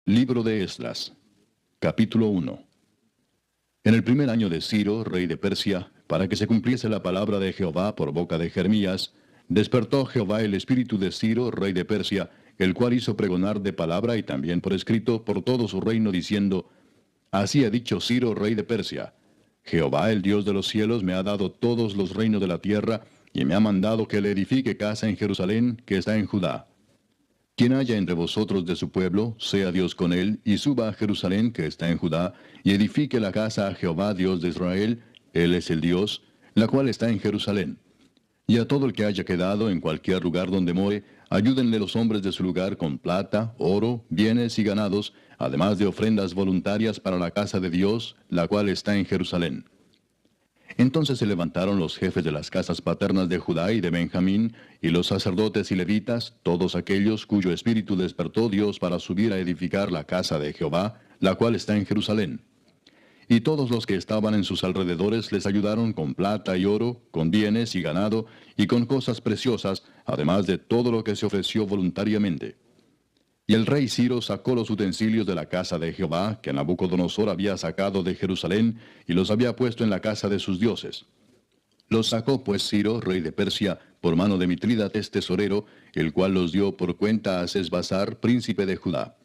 Libro de Esdras, capítulo 1. En el primer año de Ciro, rey de Persia, para que se cumpliese la palabra de Jehová por boca de Jeremías, despertó Jehová el espíritu de Ciro, rey de Persia, el cual hizo pregonar de palabra y también por escrito por todo su reino, diciendo: Así ha dicho Ciro, rey de Persia: Jehová, el Dios de los cielos, me ha dado todos los reinos de la tierra, y me ha mandado que le edifique casa en Jerusalén, que está en Judá. Quien haya entre vosotros de su pueblo, sea Dios con él, y suba a Jerusalén, que está en Judá, y edifique la casa a Jehová, Dios de Israel, él es el Dios, la cual está en Jerusalén. Y a todo el que haya quedado en cualquier lugar donde more, ayúdenle los hombres de su lugar con plata, oro, bienes y ganados, además de ofrendas voluntarias para la casa de Dios, la cual está en Jerusalén. Entonces se levantaron los jefes de las casas paternas de Judá y de Benjamín, y los sacerdotes y levitas, todos aquellos cuyo espíritu despertó Dios para subir a edificar la casa de Jehová, la cual está en Jerusalén. Y todos los que estaban en sus alrededores les ayudaron con plata y oro, con bienes y ganado, y con cosas preciosas, además de todo lo que se ofreció voluntariamente. Y el rey Ciro sacó los utensilios de la casa de Jehová, que Nabucodonosor había sacado de Jerusalén, y los había puesto en la casa de sus dioses. Los sacó pues Ciro, rey de Persia, por mano de Mitrídates tesorero, el cual los dio por cuenta a Sesbazar, príncipe de Judá.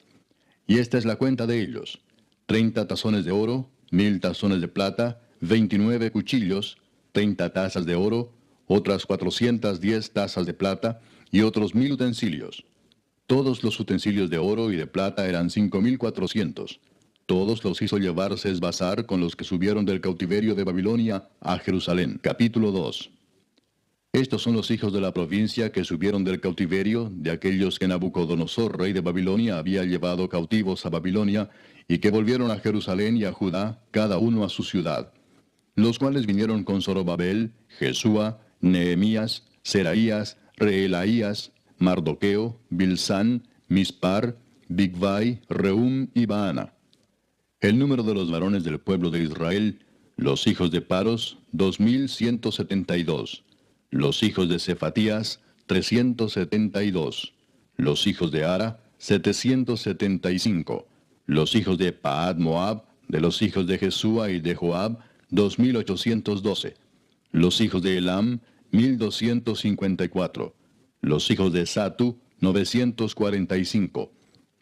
Y esta es la cuenta de ellos: 30 tazones de oro, 1000 tazones de plata, 29 cuchillos, 30 tazas de oro, otras 410 tazas de plata, y otros 1000 utensilios. Todos los utensilios de oro y de plata eran 5400. Todos los hizo llevar Sesbazar con los que subieron del cautiverio de Babilonia a Jerusalén. Capítulo 2. Estos son los hijos de la provincia que subieron del cautiverio, de aquellos que Nabucodonosor, rey de Babilonia, había llevado cautivos a Babilonia, y que volvieron a Jerusalén y a Judá, cada uno a su ciudad. Los cuales vinieron con Zorobabel, Jesúa, Nehemías, Seraías, Reelaías, Mardoqueo, Bilsán, Mispar, Bigvai, Rehum y Baana. El número de los varones del pueblo de Israel, los hijos de Paros, 2172. Los hijos de Cefatías, 372. Los hijos de Ara, 775. Los hijos de Paad Moab, de los hijos de Jesúa y de Joab, 2812. Los hijos de Elam, 1254. Los hijos de Satu, 945.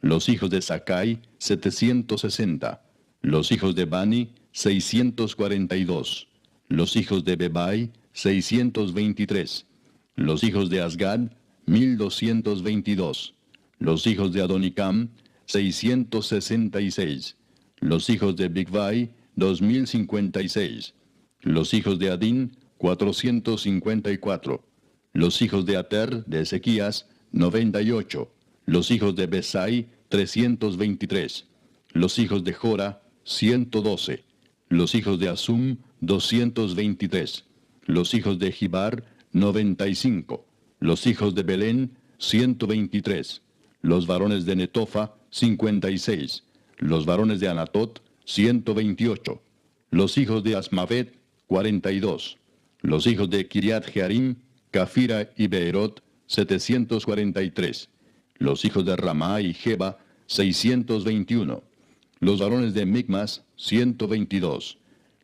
Los hijos de Sakai, 760. Los hijos de Bani, 642. Los hijos de Bebai, 623. Los hijos de Asgad, 1222. Los hijos de Adonicam, 666. Los hijos de Bigvai, 2056. Los hijos de Adín, 454. Los hijos de Ater, de Ezequías, 98. Los hijos de Besai, 323. Los hijos de Jora, 112. Los hijos de Asum, 223. Los hijos de Gibar, 95. Los hijos de Belén, 123. Los varones de Netofa, 56. Los varones de Anatot, 128. Los hijos de Asmavet, 42. Los hijos de Kiriat Jearim, Cafira y Beerot, 743. Los hijos de Ramá y Jeba, 621. Los varones de Micmas, 122.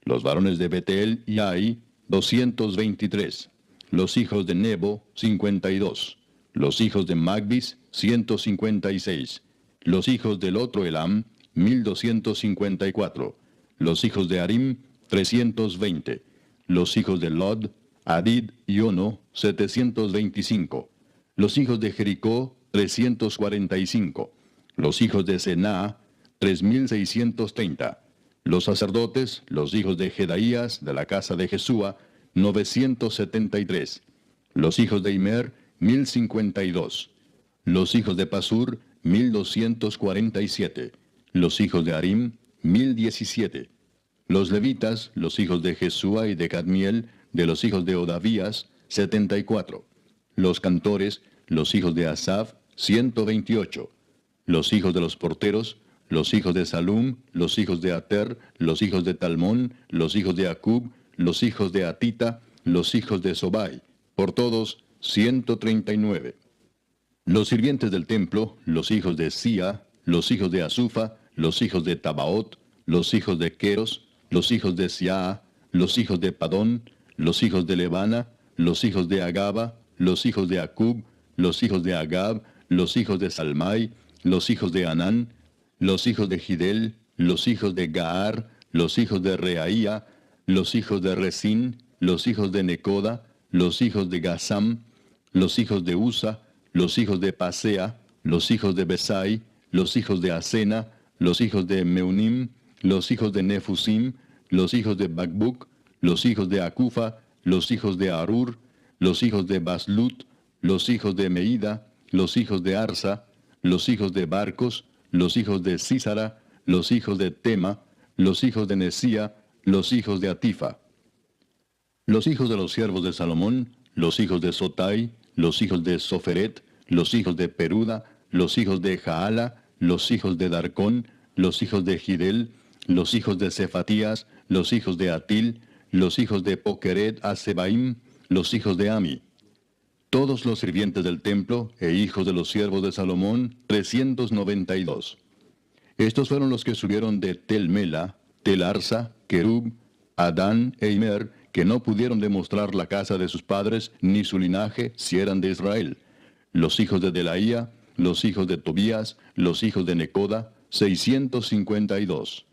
Los varones de Betel y Ai, 223. Los hijos de Nebo, 52. Los hijos de Magbis, 156. Los hijos del otro Elam, 1254. Los hijos de Arim, 320. Los hijos de Lod, Adid y Ono, 725. Los hijos de Jericó, 345. Los hijos de Sená, 3630. Los sacerdotes, los hijos de Jedaías, de la casa de Jesúa, 973. Los hijos de Imer, 1052. Los hijos de Pasur, 1247. Los hijos de Arim, 1017. Los levitas, los hijos de Jesúa y de Cadmiel, de los hijos de Odavías, 74. Los cantores, los hijos de Asaf, 128. Los hijos de los porteros, los hijos de Salum, los hijos de Ater, los hijos de Talmón, los hijos de Acub, los hijos de Atita, los hijos de Sobai, por todos 139. Los sirvientes del templo, los hijos de Sia, los hijos de Asufa, los hijos de Tabaot, los hijos de Queros, los hijos de Siaa, los hijos de Padón, los hijos de Lebana, los hijos de Agaba, los hijos de Acub, los hijos de Agab, los hijos de Salmai, los hijos de Anán, los hijos de Gidel, los hijos de Gaar, los hijos de Reaía, los hijos de Resín, los hijos de Necoda, los hijos de Gazam, los hijos de Usa, los hijos de Pasea, los hijos de Besai, los hijos de Asena, los hijos de Meunim, los hijos de Nefusim, los hijos de Bakbuk, los hijos de Acufa, los hijos de Arur, los hijos de Baslut, los hijos de Meida, los hijos de Arsa, los hijos de Barcos, los hijos de Sísara, los hijos de Tema, los hijos de Nesía, los hijos de Atifa. Los hijos de los siervos de Salomón, los hijos de Sotai, los hijos de Soferet, los hijos de Peruda, los hijos de Jaala, los hijos de Darcón, los hijos de Gidel, los hijos de Cefatías, los hijos de Atil, los hijos de Pokeret Asebaim, los hijos de Ami. Todos los sirvientes del templo e hijos de los siervos de Salomón, 392. Estos fueron los que subieron de Tel Mela, Tel Arsa, Kerub, Adán e Imer, que no pudieron demostrar la casa de sus padres ni su linaje si eran de Israel. Los hijos de Delaía, los hijos de Tobías, los hijos de Necoda, 652.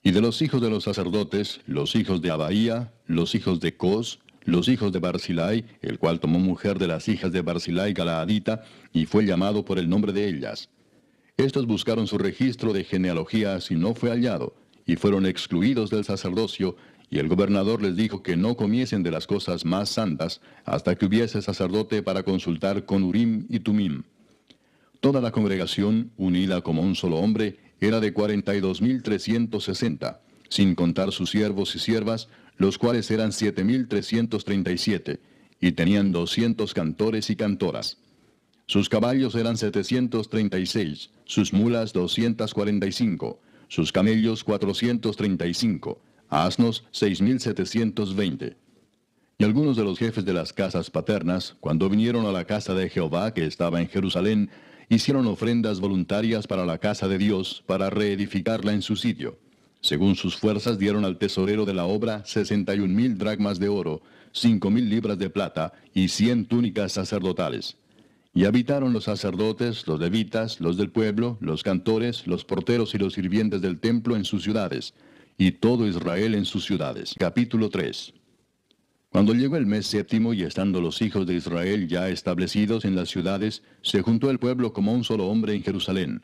Y de los hijos de los sacerdotes, los hijos de Abaía, los hijos de Cos, los hijos de Barzilai, el cual tomó mujer de las hijas de Barzilai Galaadita, y fue llamado por el nombre de ellas. Estos buscaron su registro de genealogías y no fue hallado, y fueron excluidos del sacerdocio, y el gobernador les dijo que no comiesen de las cosas más santas, hasta que hubiese sacerdote para consultar con Urim y Tumim. Toda la congregación, unida como un solo hombre, era de 42.360, sin contar sus siervos y siervas, los cuales eran 7.337, y tenían 200 cantores y cantoras. Sus caballos eran 736, sus mulas 245, sus camellos 435, asnos 6.720. Y algunos de los jefes de las casas paternas, cuando vinieron a la casa de Jehová que estaba en Jerusalén, hicieron ofrendas voluntarias para la casa de Dios, para reedificarla en su sitio. Según sus fuerzas dieron al tesorero de la obra 61.000 dracmas de oro, 5.000 libras de plata y 100 túnicas sacerdotales. Y habitaron los sacerdotes, los levitas, los del pueblo, los cantores, los porteros y los sirvientes del templo en sus ciudades, y todo Israel en sus ciudades. Capítulo 3. Cuando llegó el mes séptimo y estando los hijos de Israel ya establecidos en las ciudades, se juntó el pueblo como un solo hombre en Jerusalén.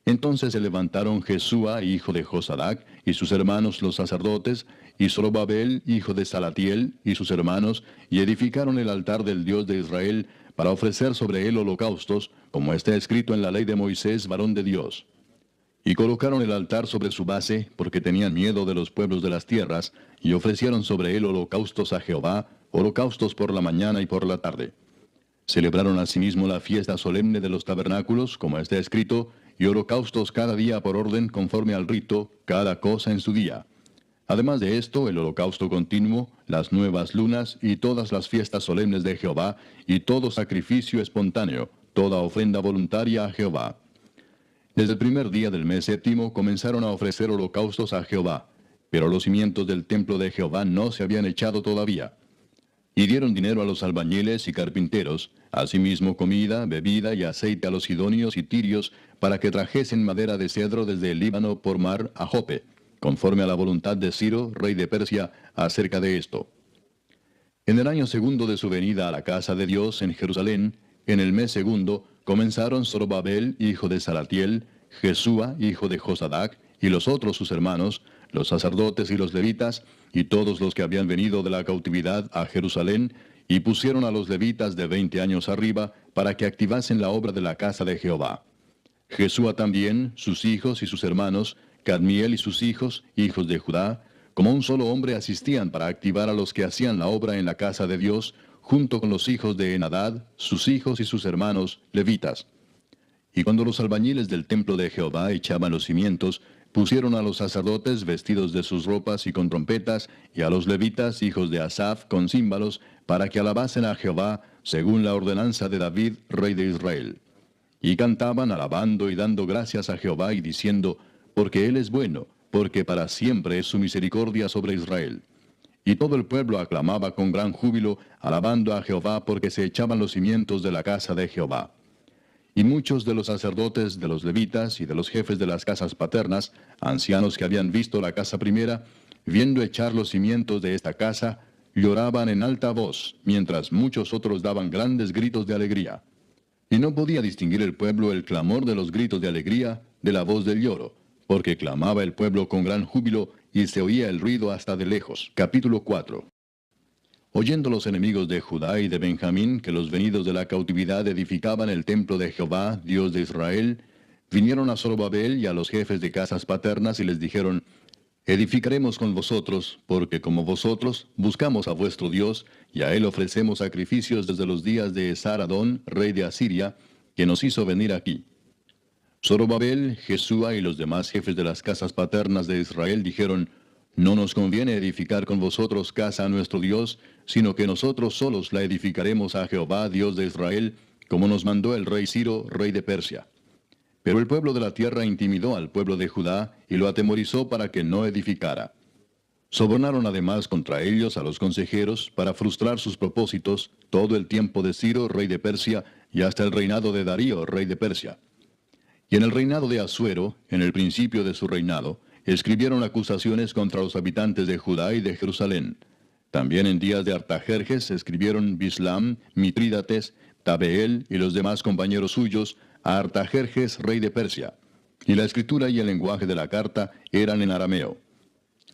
Entonces se levantaron Jesúa, hijo de Josadac, y sus hermanos los sacerdotes, y Zorobabel, hijo de Salatiel, y sus hermanos, y edificaron el altar del Dios de Israel, para ofrecer sobre él holocaustos, como está escrito en la ley de Moisés, varón de Dios. Y colocaron el altar sobre su base, porque tenían miedo de los pueblos de las tierras, y ofrecieron sobre él holocaustos a Jehová, holocaustos por la mañana y por la tarde. Celebraron asimismo la fiesta solemne de los tabernáculos, como está escrito, y holocaustos cada día por orden conforme al rito, cada cosa en su día. Además de esto, el holocausto continuo, las nuevas lunas y todas las fiestas solemnes de Jehová, y todo sacrificio espontáneo, toda ofrenda voluntaria a Jehová. Desde el primer día del mes séptimo comenzaron a ofrecer holocaustos a Jehová, pero los cimientos del templo de Jehová no se habían echado todavía. Y dieron dinero a los albañiles y carpinteros, asimismo comida, bebida y aceite a los sidonios y tirios, para que trajesen madera de cedro desde el Líbano por mar a Jope, conforme a la voluntad de Ciro, rey de Persia, acerca de esto. En el año segundo de su venida a la casa de Dios en Jerusalén, en el mes segundo, comenzaron Zorobabel, hijo de Salatiel, Jesúa, hijo de Josadac, y los otros sus hermanos, los sacerdotes y los levitas, y todos los que habían venido de la cautividad a Jerusalén, y pusieron a los levitas de 20 años arriba, para que activasen la obra de la casa de Jehová. Jesúa también, sus hijos y sus hermanos, Cadmiel y sus hijos, hijos de Judá, como un solo hombre asistían para activar a los que hacían la obra en la casa de Dios, junto con los hijos de Enadad, sus hijos y sus hermanos, levitas. Y cuando los albañiles del templo de Jehová echaban los cimientos, pusieron a los sacerdotes vestidos de sus ropas y con trompetas, y a los levitas, hijos de Asaf, con címbalos, para que alabasen a Jehová, según la ordenanza de David, rey de Israel. Y cantaban alabando y dando gracias a Jehová y diciendo, porque Él es bueno, porque para siempre es su misericordia sobre Israel. Y todo el pueblo aclamaba con gran júbilo, alabando a Jehová porque se echaban los cimientos de la casa de Jehová. Y muchos de los sacerdotes, de los levitas y de los jefes de las casas paternas, ancianos que habían visto la casa primera, viendo echar los cimientos de esta casa, lloraban en alta voz, mientras muchos otros daban grandes gritos de alegría. Y no podía distinguir el pueblo el clamor de los gritos de alegría de la voz del lloro, porque clamaba el pueblo con gran júbilo y se oía el ruido hasta de lejos. Capítulo 4. Oyendo los enemigos de Judá y de Benjamín que los venidos de la cautividad edificaban el templo de Jehová, Dios de Israel, vinieron a Zorobabel y a los jefes de casas paternas y les dijeron, edificaremos con vosotros, porque como vosotros buscamos a vuestro Dios, y a él ofrecemos sacrificios desde los días de Esar-Adón, rey de Asiria, que nos hizo venir aquí. Zorobabel, Jesúa y los demás jefes de las casas paternas de Israel dijeron, no nos conviene edificar con vosotros casa a nuestro Dios, sino que nosotros solos la edificaremos a Jehová, Dios de Israel, como nos mandó el rey Ciro, rey de Persia. Pero el pueblo de la tierra intimidó al pueblo de Judá y lo atemorizó para que no edificara. Sobornaron además contra ellos a los consejeros para frustrar sus propósitos todo el tiempo de Ciro, rey de Persia, y hasta el reinado de Darío, rey de Persia. Y en el reinado de Asuero, en el principio de su reinado, escribieron acusaciones contra los habitantes de Judá y de Jerusalén. También en días de Artajerjes escribieron Bislam, Mitrídates, Tabeel y los demás compañeros suyos a Artajerjes, rey de Persia. Y la escritura y el lenguaje de la carta eran en arameo.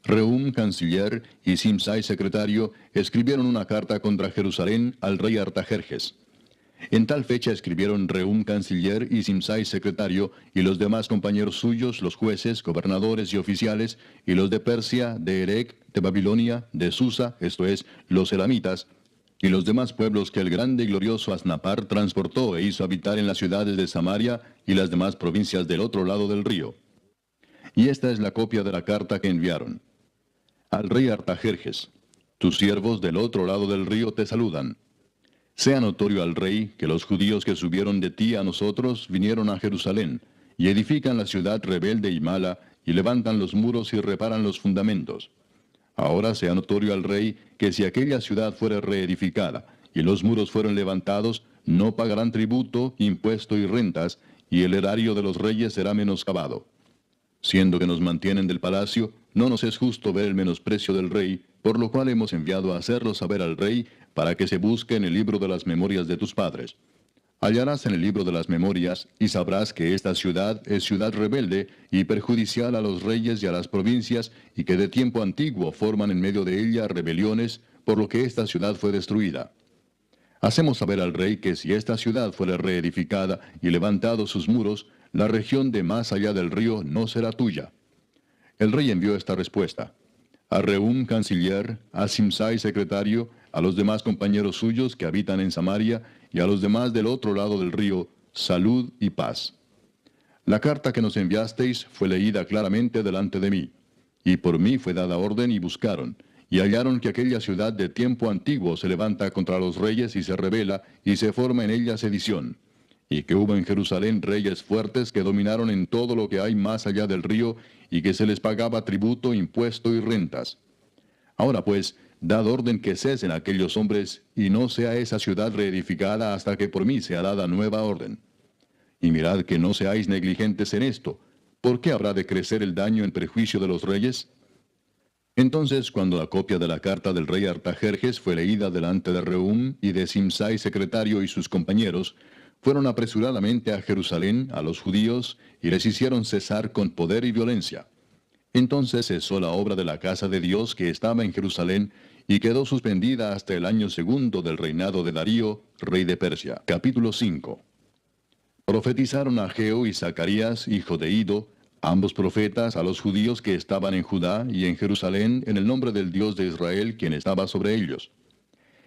Rehum, canciller, y Simsai, secretario, escribieron una carta contra Jerusalén al rey Artajerjes. En tal fecha escribieron Rehum, canciller, y Simsai, secretario, y los demás compañeros suyos, los jueces, gobernadores y oficiales, y los de Persia, de Erec, de Babilonia, de Susa, esto es, los elamitas, y los demás pueblos que el grande y glorioso Asnapar transportó e hizo habitar en las ciudades de Samaria y las demás provincias del otro lado del río. Y esta es la copia de la carta que enviaron. Al rey Artajerjes, tus siervos del otro lado del río te saludan. Sea notorio al rey que los judíos que subieron de ti a nosotros vinieron a Jerusalén, y edifican la ciudad rebelde y mala, y levantan los muros y reparan los fundamentos. Ahora sea notorio al rey que si aquella ciudad fuera reedificada, y los muros fueron levantados, no pagarán tributo, impuesto y rentas, y el erario de los reyes será menoscabado. Siendo que nos mantienen del palacio, no nos es justo ver el menosprecio del rey, por lo cual hemos enviado a hacerlo saber al rey, para que se busque en el libro de las memorias de tus padres. Hallarás en el libro de las memorias, y sabrás que esta ciudad es ciudad rebelde y perjudicial a los reyes y a las provincias, y que de tiempo antiguo forman en medio de ella rebeliones, por lo que esta ciudad fue destruida. Hacemos saber al rey que si esta ciudad fuera reedificada y levantados sus muros, la región de más allá del río no será tuya. El rey envió esta respuesta. A Rehum, canciller, a Simsai, secretario, a los demás compañeros suyos que habitan en Samaria, y a los demás del otro lado del río, salud y paz. La carta que nos enviasteis fue leída claramente delante de mí, y por mí fue dada orden y buscaron, y hallaron que aquella ciudad de tiempo antiguo se levanta contra los reyes y se rebela, y se forma en ella sedición, y que hubo en Jerusalén reyes fuertes que dominaron en todo lo que hay más allá del río, y que se les pagaba tributo, impuesto y rentas. Ahora pues, dad orden que cesen aquellos hombres, y no sea esa ciudad reedificada hasta que por mí sea dada nueva orden. Y mirad que no seáis negligentes en esto. ¿Por qué habrá de crecer el daño en perjuicio de los reyes? Entonces, cuando la copia de la carta del rey Artajerjes fue leída delante de Rehum y de Simsai, secretario, y sus compañeros, fueron apresuradamente a Jerusalén, a los judíos, y les hicieron cesar con poder y violencia. Entonces cesó la obra de la casa de Dios que estaba en Jerusalén, y quedó suspendida hasta el año segundo del reinado de Darío, rey de Persia. Capítulo 5. Profetizaron Ageo y Zacarías, hijo de Ido, ambos profetas, a los judíos que estaban en Judá y en Jerusalén, en el nombre del Dios de Israel, quien estaba sobre ellos.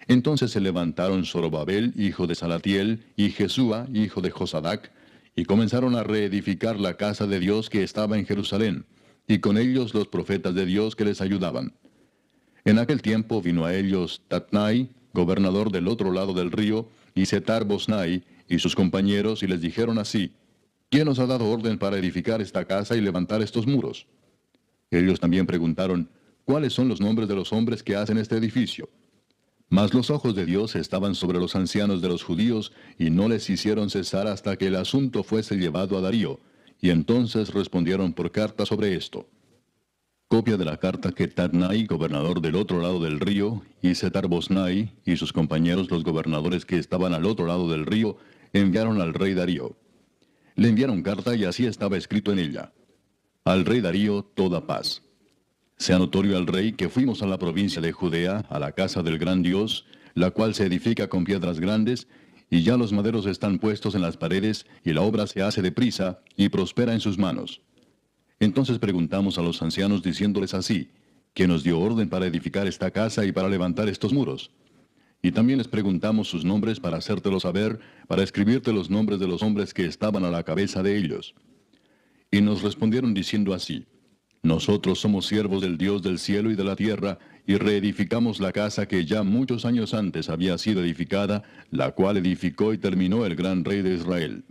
Entonces se levantaron Zorobabel, hijo de Salatiel, y Jesúa, hijo de Josadac, y comenzaron a reedificar la casa de Dios que estaba en Jerusalén, y con ellos los profetas de Dios que les ayudaban. En aquel tiempo vino a ellos Tatnai, gobernador del otro lado del río, y Setar-Bosnai, y sus compañeros y les dijeron así: ¿Quién os ha dado orden para edificar esta casa y levantar estos muros? Ellos también preguntaron: ¿Cuáles son los nombres de los hombres que hacen este edificio? Mas los ojos de Dios estaban sobre los ancianos de los judíos, y no les hicieron cesar hasta que el asunto fuese llevado a Darío, y entonces respondieron por carta sobre esto. Copia de la carta que Tatnai, gobernador del otro lado del río, y Setar-Bosnai, y sus compañeros los gobernadores que estaban al otro lado del río, enviaron al rey Darío. Le enviaron carta y así estaba escrito en ella: Al rey Darío toda paz. Sea notorio al rey que fuimos a la provincia de Judea, a la casa del gran Dios, la cual se edifica con piedras grandes, y ya los maderos están puestos en las paredes, y la obra se hace deprisa, y prospera en sus manos. Entonces preguntamos a los ancianos diciéndoles así: ¿Quién nos dio orden para edificar esta casa y para levantar estos muros? Y también les preguntamos sus nombres para hacértelo saber, para escribirte los nombres de los hombres que estaban a la cabeza de ellos. Y nos respondieron diciendo así: Nosotros somos siervos del Dios del cielo y de la tierra, y reedificamos la casa que ya muchos años antes había sido edificada, la cual edificó y terminó el gran rey de Israel.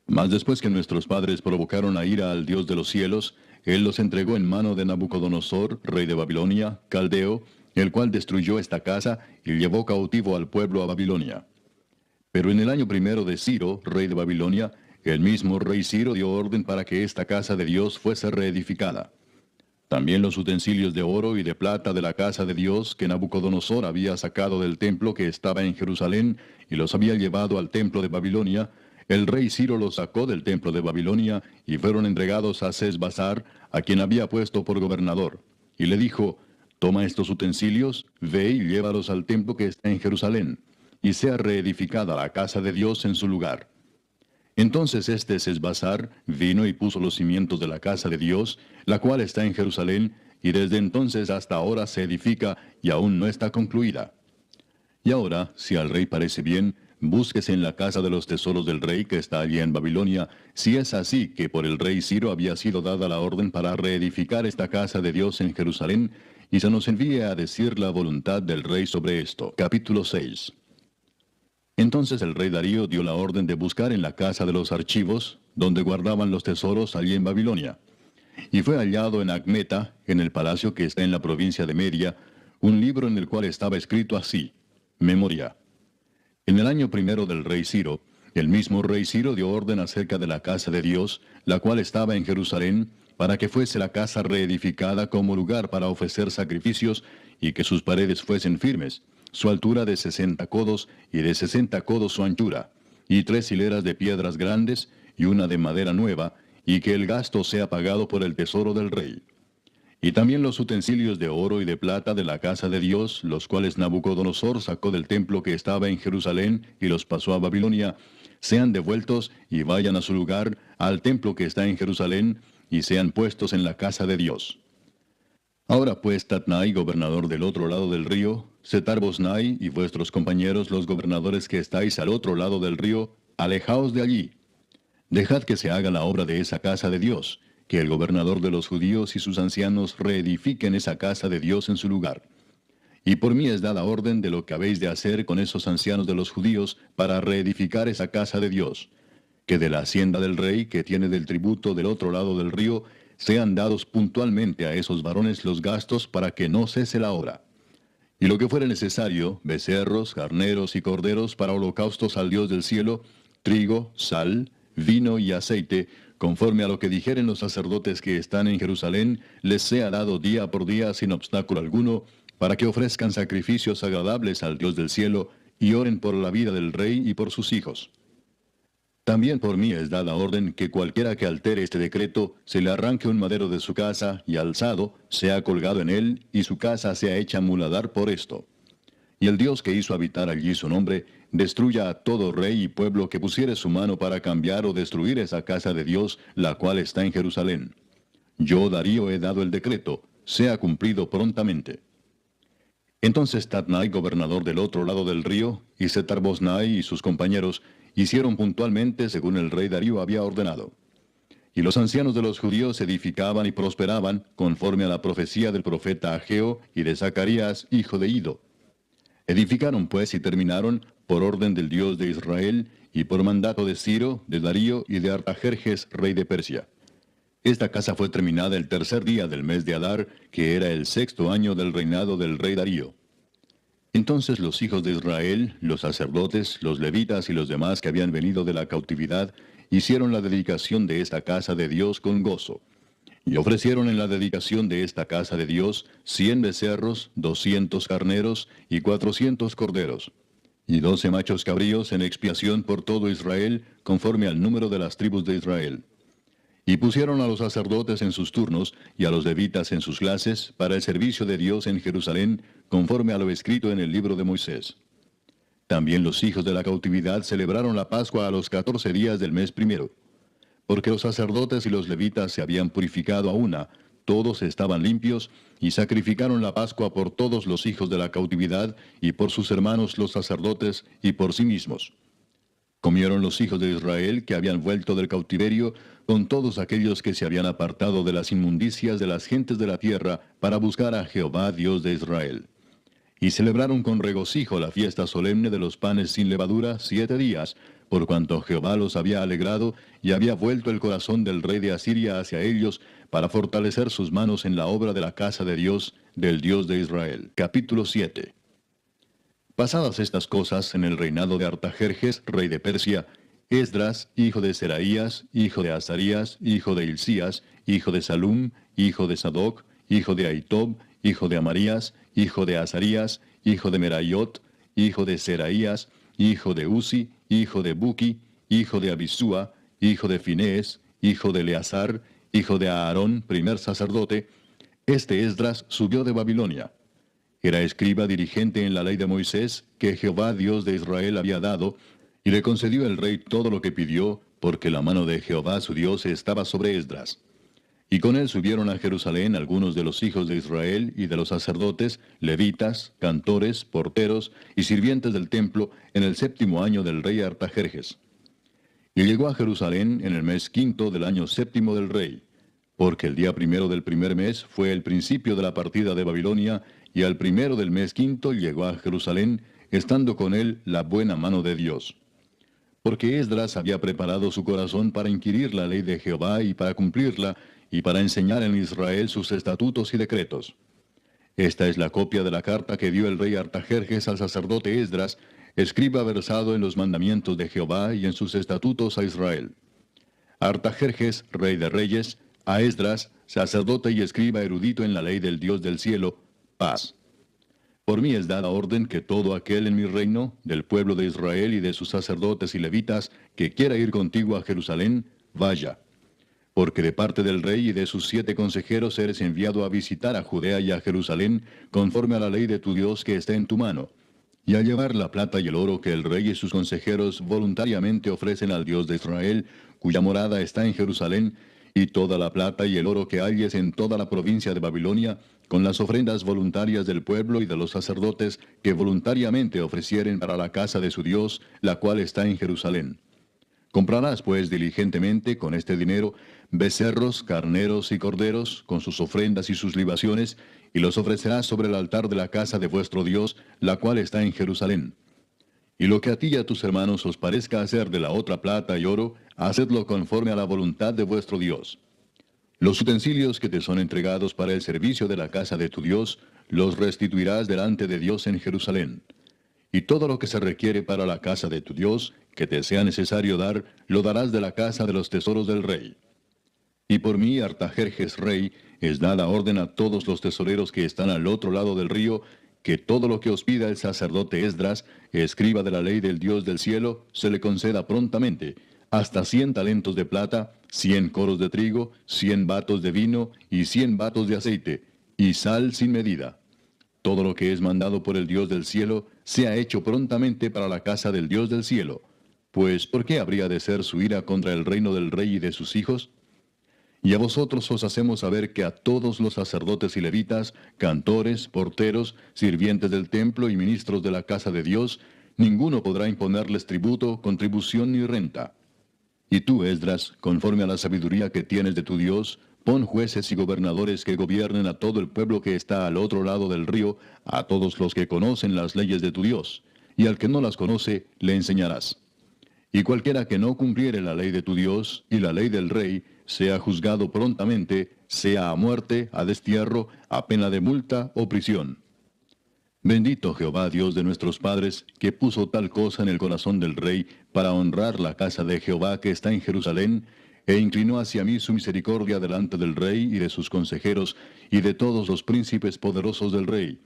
Mas después que nuestros padres provocaron a ira al Dios de los cielos, Él los entregó en mano de Nabucodonosor, rey de Babilonia, caldeo, el cual destruyó esta casa y llevó cautivo al pueblo a Babilonia. Pero en el año primero de Ciro, rey de Babilonia, el mismo rey Ciro dio orden para que esta casa de Dios fuese reedificada. También los utensilios de oro y de plata de la casa de Dios que Nabucodonosor había sacado del templo que estaba en Jerusalén y los había llevado al templo de Babilonia, el rey Ciro los sacó del templo de Babilonia y fueron entregados a Sesbazar, a quien había puesto por gobernador. Y le dijo: Toma estos utensilios, ve y llévalos al templo que está en Jerusalén, y sea reedificada la casa de Dios en su lugar. Entonces este Sesbazar vino y puso los cimientos de la casa de Dios, la cual está en Jerusalén, y desde entonces hasta ahora se edifica y aún no está concluida. Y ahora, si al rey parece bien, búsquese en la casa de los tesoros del rey que está allí en Babilonia, si es así que por el rey Ciro había sido dada la orden para reedificar esta casa de Dios en Jerusalén, y se nos envíe a decir la voluntad del rey sobre esto. Capítulo 6. Entonces el rey Darío dio la orden de buscar en la casa de los archivos, donde guardaban los tesoros allí en Babilonia. Y fue hallado en Acmeta, en el palacio que está en la provincia de Media, un libro en el cual estaba escrito así: Memoria. En el año primero del rey Ciro, el mismo rey Ciro dio orden acerca de la casa de Dios, la cual estaba en Jerusalén, para que fuese la casa reedificada como lugar para ofrecer sacrificios, y que sus paredes fuesen firmes, su altura de 60 codos, y de 60 codos su anchura, y 3 hileras de piedras grandes, y una de madera nueva, y que el gasto sea pagado por el tesoro del rey. Y también los utensilios de oro y de plata de la casa de Dios, los cuales Nabucodonosor sacó del templo que estaba en Jerusalén y los pasó a Babilonia, sean devueltos y vayan a su lugar, al templo que está en Jerusalén, y sean puestos en la casa de Dios. Ahora pues, Tatnai, gobernador del otro lado del río, Setar-Bosnai y vuestros compañeros los gobernadores que estáis al otro lado del río, alejaos de allí. Dejad que se haga la obra de esa casa de Dios, que el gobernador de los judíos y sus ancianos reedifiquen esa casa de Dios en su lugar. Y por mí es dada orden de lo que habéis de hacer con esos ancianos de los judíos para reedificar esa casa de Dios, que de la hacienda del rey que tiene del tributo del otro lado del río, sean dados puntualmente a esos varones los gastos para que no cese la obra. Y lo que fuere necesario, becerros, carneros y corderos para holocaustos al Dios del cielo, trigo, sal, vino y aceite, conforme a lo que dijeren los sacerdotes que están en Jerusalén, les sea dado día por día sin obstáculo alguno, para que ofrezcan sacrificios agradables al Dios del cielo, y oren por la vida del rey y por sus hijos. También por mí es dada orden que cualquiera que altere este decreto, se le arranque un madero de su casa, y alzado, sea colgado en él, y su casa sea hecha muladar por esto. Y el Dios que hizo habitar allí su nombre, destruya a todo rey y pueblo que pusiere su mano para cambiar o destruir esa casa de Dios, la cual está en Jerusalén. Yo, Darío, he dado el decreto, sea cumplido prontamente. Entonces Tatnai, gobernador del otro lado del río, y Setar-Bosnai y sus compañeros, hicieron puntualmente según el rey Darío había ordenado. Y los ancianos de los judíos edificaban y prosperaban, conforme a la profecía del profeta Ageo y de Zacarías, hijo de Ido. Edificaron pues y terminaron, por orden del Dios de Israel, y por mandato de Ciro, de Darío y de Artajerjes, rey de Persia. Esta casa fue terminada el tercer día del mes de Adar, que era el sexto año del reinado del rey Darío. Entonces los hijos de Israel, los sacerdotes, los levitas y los demás que habían venido de la cautividad, hicieron la dedicación de esta casa de Dios con gozo. Y ofrecieron en la dedicación de esta casa de Dios 100 becerros, 200 carneros y 400 corderos, y 12 machos cabríos en expiación por todo Israel, conforme al número de las tribus de Israel. Y pusieron a los sacerdotes en sus turnos, y a los levitas en sus clases, para el servicio de Dios en Jerusalén, conforme a lo escrito en el libro de Moisés. También los hijos de la cautividad celebraron la Pascua a los 14 días del mes primero. Porque los sacerdotes y los levitas se habían purificado a una, todos estaban limpios, y sacrificaron la Pascua por todos los hijos de la cautividad, y por sus hermanos los sacerdotes, y por sí mismos. Comieron los hijos de Israel que habían vuelto del cautiverio, con todos aquellos que se habían apartado de las inmundicias de las gentes de la tierra, para buscar a Jehová Dios de Israel. Y celebraron con regocijo la fiesta solemne de los panes sin levadura 7 días, por cuanto Jehová los había alegrado, y había vuelto el corazón del rey de Asiria hacia ellos, para fortalecer sus manos en la obra de la casa de Dios, del Dios de Israel. Capítulo 7. Pasadas estas cosas en el reinado de Artajerjes, rey de Persia, Esdras, hijo de Seraías, hijo de Azarías, hijo de Hilcías, hijo de Salum, hijo de Sadoc, hijo de Ahitob, hijo de Amarías, hijo de Azarías, hijo de Merayot, hijo de Seraías, hijo de Uzi, hijo de Buki, hijo de Abisúa, hijo de Finés, hijo de Eleazar, hijo de Aarón, primer sacerdote, este Esdras subió de Babilonia. Era escriba dirigente en la ley de Moisés, que Jehová Dios de Israel había dado, y le concedió el rey todo lo que pidió, porque la mano de Jehová su Dios estaba sobre Esdras. Y con él subieron a Jerusalén algunos de los hijos de Israel y de los sacerdotes, levitas, cantores, porteros y sirvientes del templo, en el 7º año del rey Artajerjes. Y llegó a Jerusalén en el mes 5 del año 7 del rey, porque el día 1 del primer mes fue el principio de la partida de Babilonia, y al 1 del mes 5 llegó a Jerusalén, estando con él la buena mano de Dios. Porque Esdras había preparado su corazón para inquirir la ley de Jehová y para cumplirla, y para enseñar en Israel sus estatutos y decretos. Esta es la copia de la carta que dio el rey Artajerjes al sacerdote Esdras, escriba versado en los mandamientos de Jehová y en sus estatutos a Israel. Artajerjes, rey de reyes, a Esdras, sacerdote y escriba erudito en la ley del Dios del cielo, paz. Por mí es dada orden que todo aquel en mi reino, del pueblo de Israel y de sus sacerdotes y levitas, que quiera ir contigo a Jerusalén, vaya. Porque de parte del rey y de sus 7 consejeros eres enviado a visitar a Judea y a Jerusalén, conforme a la ley de tu Dios que está en tu mano, y a llevar la plata y el oro que el rey y sus consejeros voluntariamente ofrecen al Dios de Israel, cuya morada está en Jerusalén, y toda la plata y el oro que halles en toda la provincia de Babilonia, con las ofrendas voluntarias del pueblo y de los sacerdotes que voluntariamente ofrecieren para la casa de su Dios, la cual está en Jerusalén. Comprarás pues diligentemente con este dinero becerros, carneros y corderos, con sus ofrendas y sus libaciones, y los ofrecerás sobre el altar de la casa de vuestro Dios, la cual está en Jerusalén. Y lo que a ti y a tus hermanos os parezca hacer de la otra plata y oro, hacedlo conforme a la voluntad de vuestro Dios. Los utensilios que te son entregados para el servicio de la casa de tu Dios, los restituirás delante de Dios en Jerusalén. Y todo lo que se requiere para la casa de tu Dios, que te sea necesario dar, lo darás de la casa de los tesoros del rey. Y por mí, Artajerjes rey, es dada orden a todos los tesoreros que están al otro lado del río, que todo lo que os pida el sacerdote Esdras, escriba de la ley del Dios del cielo, se le conceda prontamente, hasta 100 talentos de plata, 100 coros de trigo, 100 batos de vino y 100 batos de aceite, y sal sin medida. Todo lo que es mandado por el Dios del cielo, sea hecho prontamente para la casa del Dios del cielo. Pues, ¿por qué habría de ser su ira contra el reino del rey y de sus hijos? Y a vosotros os hacemos saber que a todos los sacerdotes y levitas, cantores, porteros, sirvientes del templo y ministros de la casa de Dios, ninguno podrá imponerles tributo, contribución ni renta. Y tú, Esdras, conforme a la sabiduría que tienes de tu Dios, pon jueces y gobernadores que gobiernen a todo el pueblo que está al otro lado del río, a todos los que conocen las leyes de tu Dios, y al que no las conoce, le enseñarás. Y cualquiera que no cumpliere la ley de tu Dios y la ley del rey, sea juzgado prontamente, sea a muerte, a destierro, a pena de multa o prisión. Bendito Jehová Dios de nuestros padres, que puso tal cosa en el corazón del rey para honrar la casa de Jehová que está en Jerusalén, e inclinó hacia mí su misericordia delante del rey y de sus consejeros y de todos los príncipes poderosos del rey.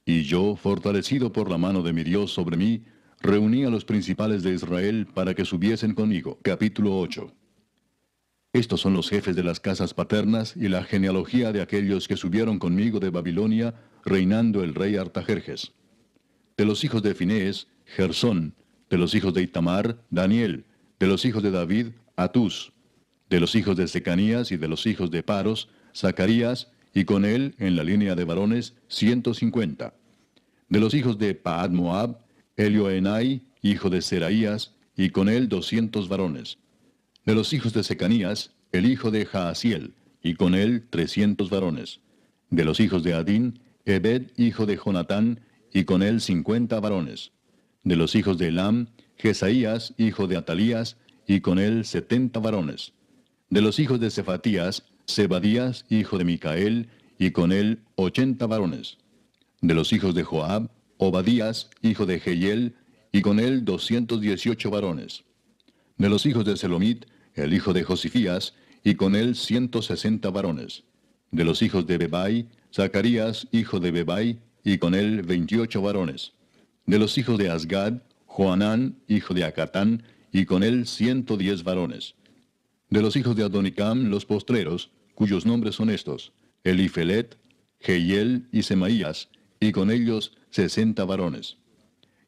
Y yo, fortalecido por la mano de mi Dios sobre mí, reuní a los principales de Israel para que subiesen conmigo. Capítulo 8. Estos son los jefes de las casas paternas y la genealogía de aquellos que subieron conmigo de Babilonia, reinando el rey Artajerjes. De los hijos de Finés, Gersón; de los hijos de Itamar, Daniel; de los hijos de David, Atús; de los hijos de Secanías y de los hijos de Paros, Zacarías, y con él, en la línea de varones, 150. De los hijos de Paad Moab, Elioenai, hijo de Seraías, y con él 200 varones. De los hijos de Secanías, el hijo de Jaasiel, y con él 300 varones. De los hijos de Adín, Ebed, hijo de Jonatán, y con él 50 varones. De los hijos de Elam, Jesaías, hijo de Atalías, y con él 70 varones. De los hijos de Cefatías, Zebadías, hijo de Micael, y con él 80 varones. De los hijos de Joab, Obadías, hijo de Jehiel, y con él 218 varones. De los hijos de Selomit, el hijo de Josifías, y con él 160 varones. De los hijos de Bebai, Zacarías, hijo de Bebai, y con él 28 varones. De los hijos de Asgad, Joanán, hijo de Acatán, y con él 110 varones. De los hijos de Adonicam, los postreros, cuyos nombres son estos: Elifelet, Jehiel y Semaías, y con ellos 60 varones.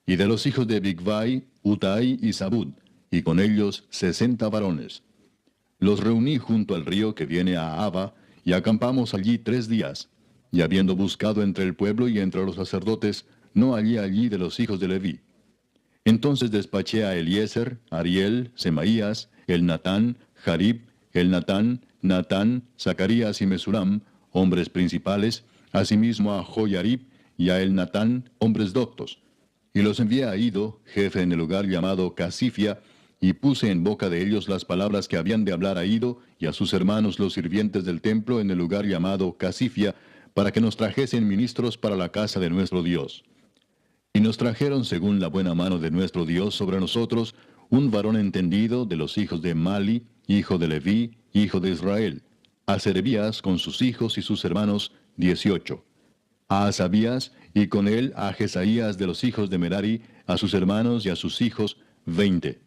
Y de los hijos de Bigvai, Utai y Zabud, y con ellos 60 varones. Los reuní junto al río que viene a Aba, y acampamos allí 3 días. Y habiendo buscado entre el pueblo y entre los sacerdotes, no hallé allí de los hijos de Leví. Entonces despaché a Eliezer, Ariel, Semaías, Elnatán, Jarib, Elnatán, Natán, Zacarías y Mesulam, hombres principales, asimismo a Joyarib y a Elnatán, hombres doctos. Y los envié a Ido, jefe en el lugar llamado Casifia, y puse en boca de ellos las palabras que habían de hablar a Ido y a sus hermanos los sirvientes del templo en el lugar llamado Casifia, para que nos trajesen ministros para la casa de nuestro Dios. Y nos trajeron según la buena mano de nuestro Dios sobre nosotros, un varón entendido de los hijos de Mali, hijo de Leví, hijo de Israel; a Serebías con sus hijos y sus hermanos, 18; a Asabías, y con él a Jesaías de los hijos de Merari, a sus hermanos y a sus hijos, 20.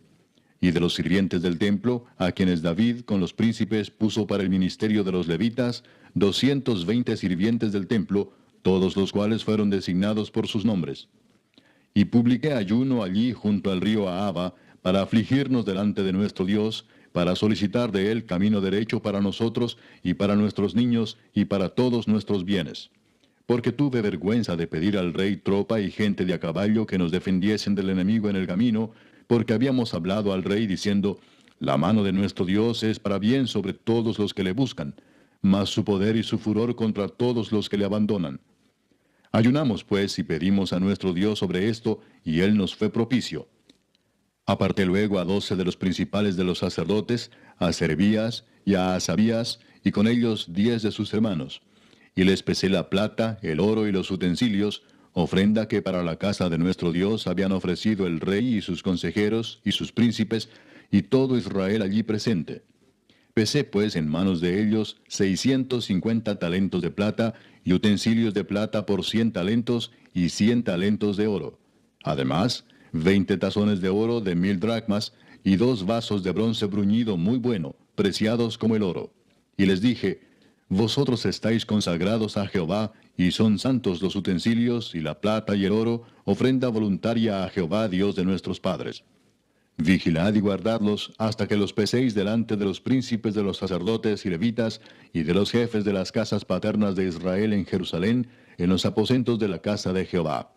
Y de los sirvientes del templo, a quienes David con los príncipes puso para el ministerio de los levitas, 220 sirvientes del templo, todos los cuales fueron designados por sus nombres. Y publiqué ayuno allí junto al río Ahava, para afligirnos delante de nuestro Dios, para solicitar de él camino derecho para nosotros y para nuestros niños y para todos nuestros bienes. Porque tuve vergüenza de pedir al rey tropa y gente de a caballo que nos defendiesen del enemigo en el camino, porque habíamos hablado al rey diciendo: la mano de nuestro Dios es para bien sobre todos los que le buscan, mas su poder y su furor contra todos los que le abandonan. Ayunamos pues y pedimos a nuestro Dios sobre esto, y él nos fue propicio. Aparté luego a 12 de los principales de los sacerdotes, a Serebías y a Asabías, y con ellos 10 de sus hermanos. Y les pesé la plata, el oro y los utensilios, ofrenda que para la casa de nuestro Dios habían ofrecido el rey y sus consejeros y sus príncipes, y todo Israel allí presente. Pesé pues en manos de ellos 650 talentos de plata, y utensilios de plata por 100 talentos, y 100 talentos de oro. Además, 20 tazones de oro de 1000 dracmas, y 2 vasos de bronce bruñido muy bueno, preciados como el oro. Y les dije: vosotros estáis consagrados a Jehová, y son santos los utensilios, y la plata y el oro, ofrenda voluntaria a Jehová Dios de nuestros padres. Vigilad y guardadlos hasta que los peséis delante de los príncipes de los sacerdotes y levitas, y de los jefes de las casas paternas de Israel en Jerusalén, en los aposentos de la casa de Jehová.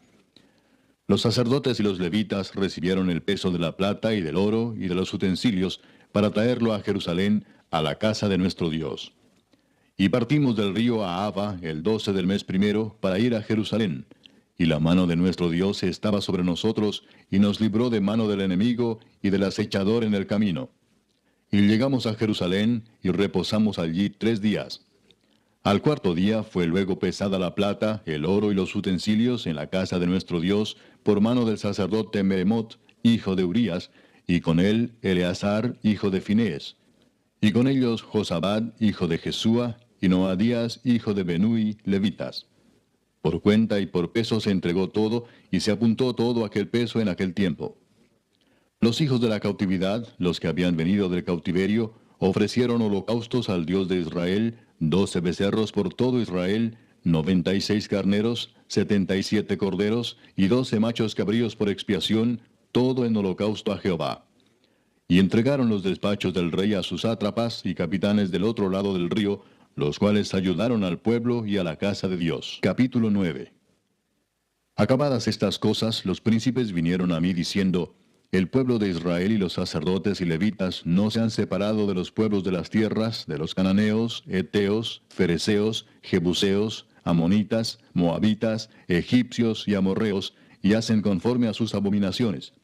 Los sacerdotes y los levitas recibieron el peso de la plata y del oro y de los utensilios, para traerlo a Jerusalén, a la casa de nuestro Dios. Y partimos del río Ahava el 12 del mes primero, para ir a Jerusalén. Y la mano de nuestro Dios estaba sobre nosotros, y nos libró de mano del enemigo y del acechador en el camino. Y llegamos a Jerusalén, y reposamos allí 3 días. Al cuarto día fue luego pesada la plata, el oro y los utensilios en la casa de nuestro Dios, por mano del sacerdote Meremot, hijo de Urías, y con él Eleazar, hijo de Finés. Y con ellos Josabad, hijo de Jesúa, y Noadías, hijo de Benui, levitas. Por cuenta y por peso se entregó todo, y se apuntó todo aquel peso en aquel tiempo. Los hijos de la cautividad, los que habían venido del cautiverio, ofrecieron holocaustos al Dios de Israel, 12 becerros por todo Israel, 96 carneros, 77 corderos, y 12 machos cabríos por expiación, todo en holocausto a Jehová. Y entregaron los despachos del rey a sus sátrapas y capitanes del otro lado del río, los cuales ayudaron al pueblo y a la casa de Dios. Capítulo 9. Acabadas estas cosas, los príncipes vinieron a mí diciendo, el pueblo de Israel y los sacerdotes y levitas no se han separado de los pueblos de las tierras, de los cananeos, heteos, fereceos, jebuseos, amonitas, moabitas, egipcios y amorreos, y hacen conforme a sus abominaciones.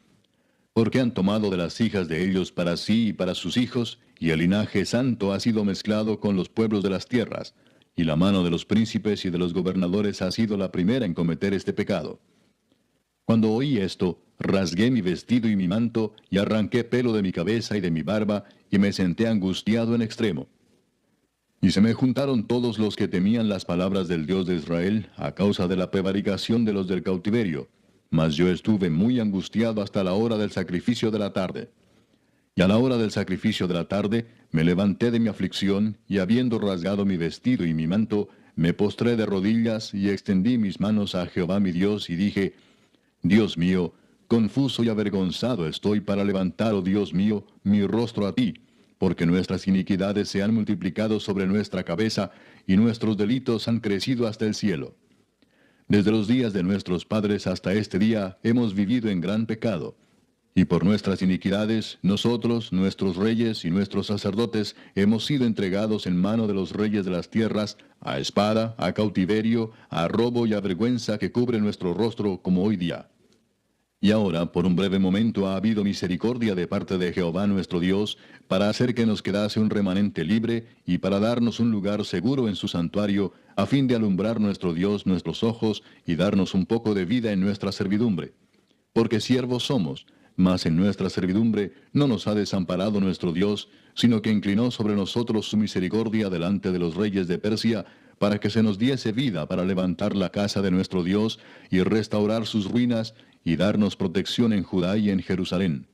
Porque han tomado de las hijas de ellos para sí y para sus hijos, y el linaje santo ha sido mezclado con los pueblos de las tierras, y la mano de los príncipes y de los gobernadores ha sido la primera en cometer este pecado. Cuando oí esto, rasgué mi vestido y mi manto, y arranqué pelo de mi cabeza y de mi barba, y me senté angustiado en extremo. Y se me juntaron todos los que temían las palabras del Dios de Israel, a causa de la prevaricación de los del cautiverio. Mas yo estuve muy angustiado hasta la hora del sacrificio de la tarde. Y a la hora del sacrificio de la tarde, me levanté de mi aflicción, y habiendo rasgado mi vestido y mi manto, me postré de rodillas, y extendí mis manos a Jehová mi Dios, y dije, Dios mío, confuso y avergonzado estoy para levantar, oh Dios mío, mi rostro a ti, porque nuestras iniquidades se han multiplicado sobre nuestra cabeza, y nuestros delitos han crecido hasta el cielo. Desde los días de nuestros padres hasta este día hemos vivido en gran pecado. Y por nuestras iniquidades, nosotros, nuestros reyes y nuestros sacerdotes, hemos sido entregados en mano de los reyes de las tierras, a espada, a cautiverio, a robo y a vergüenza que cubre nuestro rostro como hoy día. Y ahora, por un breve momento, ha habido misericordia de parte de Jehová nuestro Dios, para hacer que nos quedase un remanente libre, y para darnos un lugar seguro en su santuario, a fin de alumbrar nuestro Dios nuestros ojos, y darnos un poco de vida en nuestra servidumbre. Porque siervos somos, mas en nuestra servidumbre no nos ha desamparado nuestro Dios, sino que inclinó sobre nosotros su misericordia delante de los reyes de Persia, para que se nos diese vida para levantar la casa de nuestro Dios, y restaurar sus ruinas, y darnos protección en Judá y en Jerusalén.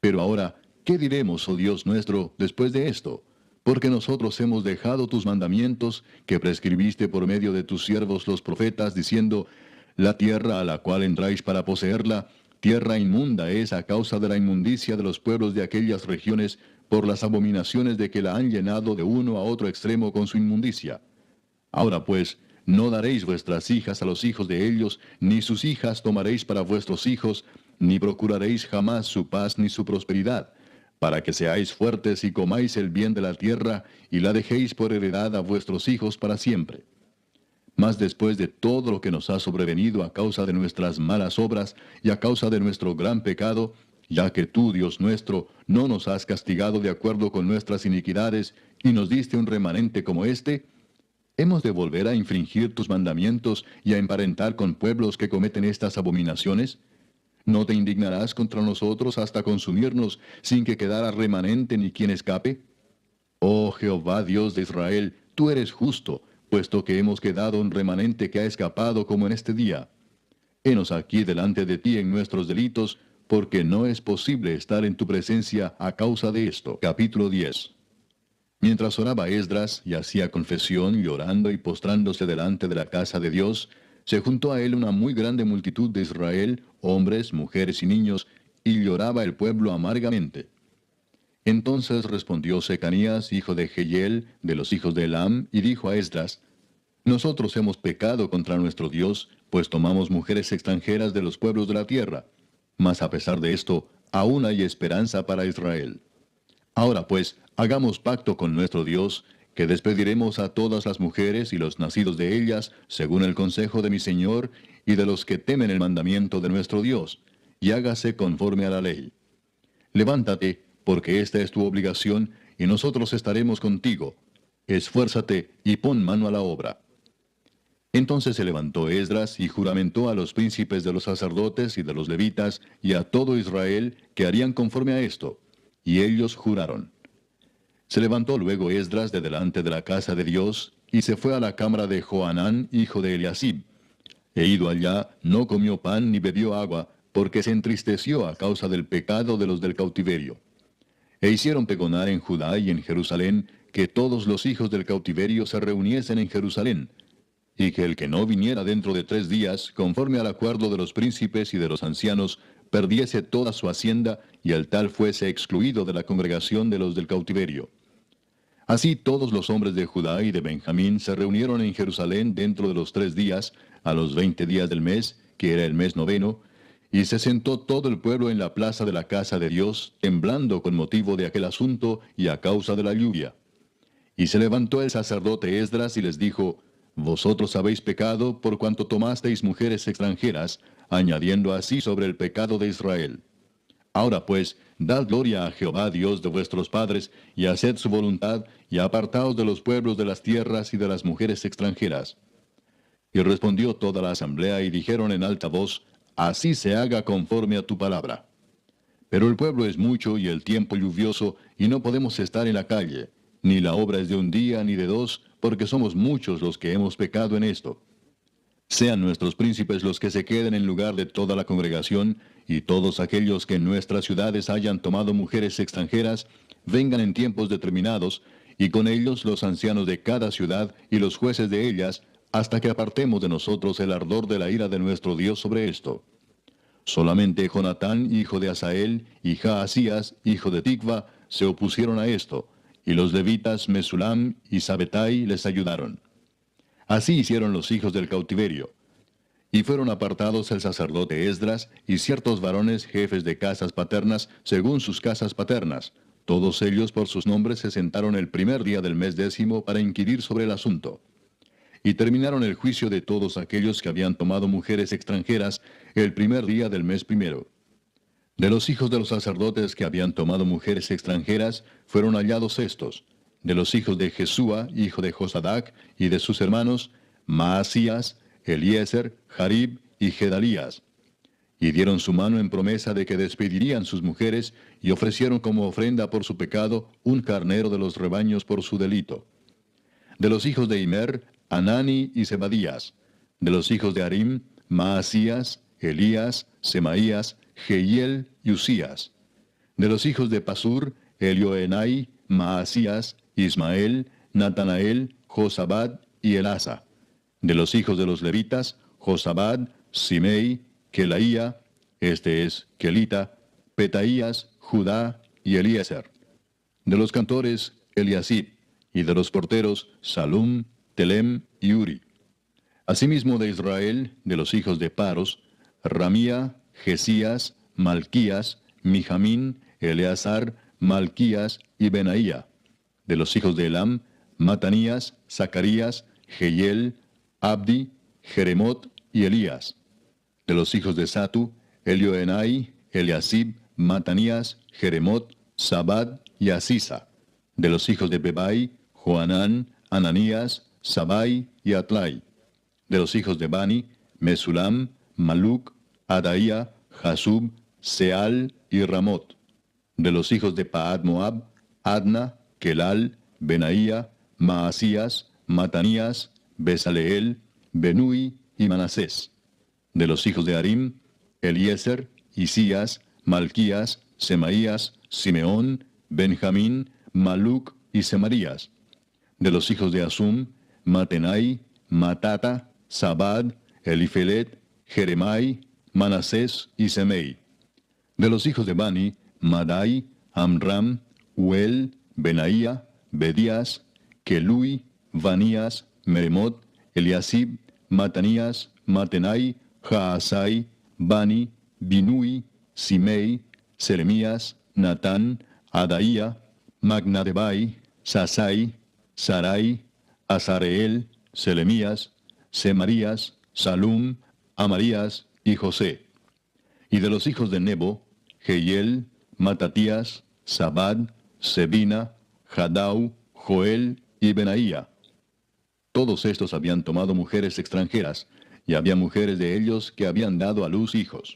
Pero ahora, ¿qué diremos, oh Dios nuestro, después de esto? Porque nosotros hemos dejado tus mandamientos, que prescribiste por medio de tus siervos los profetas, diciendo, la tierra a la cual entráis para poseerla, tierra inmunda es a causa de la inmundicia de los pueblos de aquellas regiones, por las abominaciones de que la han llenado de uno a otro extremo con su inmundicia. Ahora pues, no daréis vuestras hijas a los hijos de ellos, ni sus hijas tomaréis para vuestros hijos, ni procuraréis jamás su paz ni su prosperidad, para que seáis fuertes y comáis el bien de la tierra, y la dejéis por heredad a vuestros hijos para siempre. Mas después de todo lo que nos ha sobrevenido a causa de nuestras malas obras y a causa de nuestro gran pecado, ya que tú, Dios nuestro, no nos has castigado de acuerdo con nuestras iniquidades, y nos diste un remanente como este, ¿hemos de volver a infringir tus mandamientos y a emparentar con pueblos que cometen estas abominaciones? ¿No te indignarás contra nosotros hasta consumirnos sin que quedara remanente ni quien escape? Oh Jehová Dios de Israel, tú eres justo, puesto que hemos quedado un remanente que ha escapado como en este día. Henos aquí delante de ti en nuestros delitos, porque no es posible estar en tu presencia a causa de esto. Capítulo 10. Mientras oraba Esdras y hacía confesión, llorando y postrándose delante de la casa de Dios, se juntó a él una muy grande multitud de Israel, hombres, mujeres y niños, y lloraba el pueblo amargamente. Entonces respondió Secanías, hijo de Jehiel, de los hijos de Elam, y dijo a Esdras, nosotros hemos pecado contra nuestro Dios, pues tomamos mujeres extranjeras de los pueblos de la tierra. Mas a pesar de esto, aún hay esperanza para Israel. Ahora pues, hagamos pacto con nuestro Dios, que despediremos a todas las mujeres y los nacidos de ellas, según el consejo de mi Señor, y de los que temen el mandamiento de nuestro Dios, y hágase conforme a la ley. Levántate, porque esta es tu obligación, y nosotros estaremos contigo. Esfuérzate y pon mano a la obra. Entonces se levantó Esdras y juramentó a los príncipes de los sacerdotes y de los levitas y a todo Israel que harían conforme a esto. Y ellos juraron. Se levantó luego Esdras de delante de la casa de Dios, y se fue a la cámara de Johanán, hijo de Eliasib. E ido allá, no comió pan ni bebió agua, porque se entristeció a causa del pecado de los del cautiverio. E hicieron pregonar en Judá y en Jerusalén que todos los hijos del cautiverio se reuniesen en Jerusalén, y que el que no viniera dentro de 3 días, conforme al acuerdo de los príncipes y de los ancianos, perdiese toda su hacienda, y el tal fuese excluido de la congregación de los del cautiverio. Así todos los hombres de Judá y de Benjamín se reunieron en Jerusalén dentro de los 3 días, a los 20 días del mes, que era el mes noveno, y se sentó todo el pueblo en la plaza de la casa de Dios, temblando con motivo de aquel asunto y a causa de la lluvia. Y se levantó el sacerdote Esdras y les dijo, Vosotros habéis pecado por cuanto tomasteis mujeres extranjeras, añadiendo así sobre el pecado de Israel. Ahora pues, dad gloria a Jehová Dios de vuestros padres, y haced su voluntad, y apartaos de los pueblos de las tierras y de las mujeres extranjeras. Y respondió toda la asamblea y dijeron en alta voz, Así se haga conforme a tu palabra. Pero el pueblo es mucho y el tiempo lluvioso, y no podemos estar en la calle, ni la obra es de un día ni de 2, porque somos muchos los que hemos pecado en esto. Sean nuestros príncipes los que se queden en lugar de toda la congregación, y todos aquellos que en nuestras ciudades hayan tomado mujeres extranjeras, vengan en tiempos determinados, y con ellos los ancianos de cada ciudad y los jueces de ellas, hasta que apartemos de nosotros el ardor de la ira de nuestro Dios sobre esto. Solamente Jonatán, hijo de Asael, y Jaasías, hijo de Tikva, se opusieron a esto, y los levitas Mesulam y Sabetai les ayudaron. Así hicieron los hijos del cautiverio. Y fueron apartados el sacerdote Esdras y ciertos varones jefes de casas paternas según sus casas paternas. Todos ellos por sus nombres se sentaron el primer día del mes 10 para inquirir sobre el asunto. Y terminaron el juicio de todos aquellos que habían tomado mujeres extranjeras el primer día del mes 1. De los hijos de los sacerdotes que habían tomado mujeres extranjeras fueron hallados estos: de los hijos de Jesúa, hijo de Josadac, y de sus hermanos, Maasías, Eliezer, Jarib y Gedalías. Y dieron su mano en promesa de que despedirían sus mujeres, y ofrecieron como ofrenda por su pecado un carnero de los rebaños por su delito. De los hijos de Imer, Anani y Zebadías. De los hijos de Harim, Maasías, Elías, Semaías, Jehiel y Usías. De los hijos de Pasur, Elioenai, Maasías, Ismael, Natanael, Josabad y Elasa. De los hijos de los levitas, Josabad, Simei, Kelaía, este es Kelita, Petaías, Judá y Eliezer. De los cantores, Eliasib, y de los porteros, Salum, Telem y Uri. Asimismo de Israel, de los hijos de Paros, Ramía, Jesías, Malquías, Mijamín, Eleazar, Malquías y Benaía. De los hijos de Elam, Matanías, Zacarías, Jehiel, Abdi, Jeremot y Elías. De los hijos de Satu, Elioenai, Eliasib, Matanías, Jeremot, Sabad y Asisa. De los hijos de Bebai, Joanán, Ananías, Sabai y Atlai. De los hijos de Bani, Mesulam, Maluc, Adaía, Jasub, Seal y Ramot. De los hijos de Paad Moab, Adna, Kelal, Benaía, Maasías, Matanías, Besaleel, Benui y Manasés. De los hijos de Harim, Eliezer, Isías, Malquías, Semaías, Simeón, Benjamín, Maluc y Semarías. De los hijos de Asum, Matenai, Matata, Sabad, Elifelet, Jeremai, Manasés y Semei. De los hijos de Bani, Madai, Amram, Uel, Benaía, Bedías, Kelui, Vanías, Meremot, Eliasib, Matanías, Matenai, Jaasai, Bani, Binui, Simei, Seremías, Natán, Adaía, Magnadebai, Sasai, Sarai, Azareel, Selemías, Semarías, Salum, Amarías y José. Y de los hijos de Nebo, Jehiel, Matatías, Zabad, Sebina, Jadau, Joel y Benaía. Todos estos habían tomado mujeres extranjeras, y había mujeres de ellos que habían dado a luz hijos.